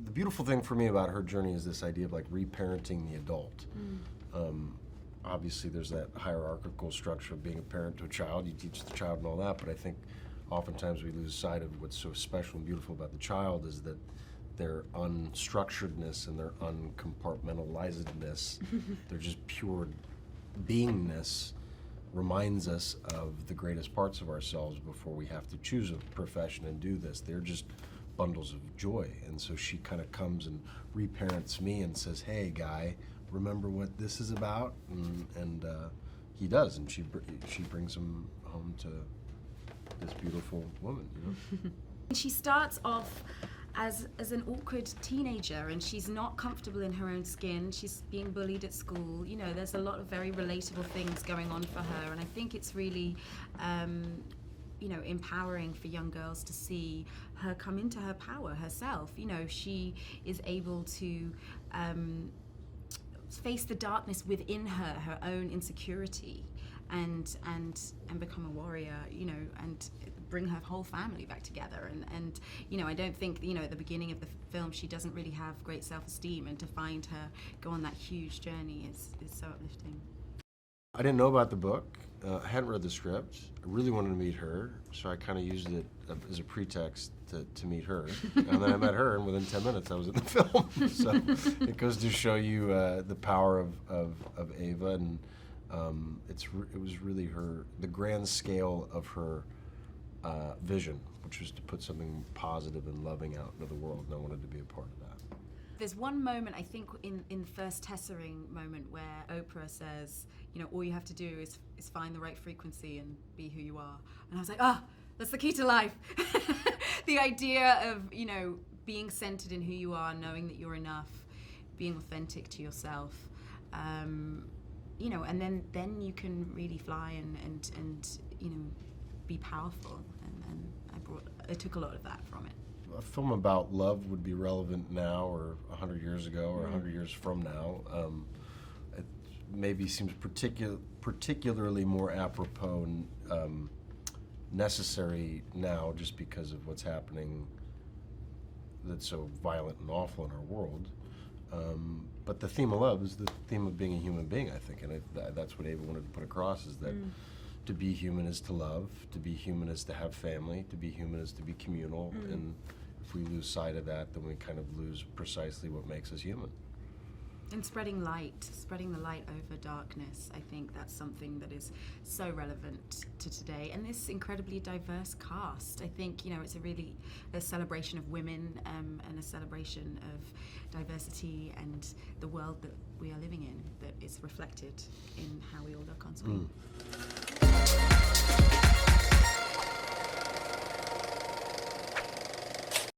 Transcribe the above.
the beautiful thing for me about her journey is this idea of like reparenting the adult. Obviously there's that hierarchical structure of being a parent to a child. You teach the child and all that, but I think oftentimes we lose sight of what's so special and beautiful about the child is that their unstructuredness and their uncompartmentalizedness, their just pure beingness reminds us of the greatest parts of ourselves before we have to choose a profession and do this. They're just bundles of joy. And so she kind of comes and reparents me and says, hey guy, remember what this is about? And he does, and she brings him home to this beautiful woman, you know? She starts off as an awkward teenager, and she's not comfortable in her own skin. She's being bullied at school. You know, there's a lot of very relatable things going on for her, and I think it's really you know, empowering for young girls to see her come into her power herself. You know, she is able to face the darkness within her, her own insecurity, and become a warrior, you know, and bring her whole family back together. And you know, I don't think, you know, at the beginning of the film she doesn't really have great self-esteem, and to find her go on that huge journey is so uplifting. I didn't know about the book. I hadn't read the script. I really wanted to meet her, so I kind of used it as a pretext to meet her. And then I met her, and within 10 minutes I was in the film. So it goes to show you the power of Ava, and it was really the grand scale of her vision, which was to put something positive and loving out into the world, and I wanted to be a part of that. There's one moment, I think, in the first tessering moment where Oprah says, you know, all you have to do is find the right frequency and be who you are. And I was like, that's the key to life. The idea of, you know, being centered in who you are, knowing that you're enough, being authentic to yourself, you know, and then you can really fly and you know, be powerful. And I took a lot of that from it. A film about love would be relevant now, or 100 years ago, or 100 years from now. It maybe seems particularly more apropos and necessary now, just because of what's happening that's so violent and awful in our world. But the theme of love is the theme of being a human being, I think, and that's what Ava wanted to put across, is that to be human is to love, to be human is to have family, to be human is to be communal, and if we lose sight of that, then we kind of lose precisely what makes us human. And spreading the light over darkness, I think that's something that is so relevant to today. And this incredibly diverse cast, I think, you know, it's a celebration of women, and a celebration of diversity and the world that we are living in, that is reflected in how we all look on screen.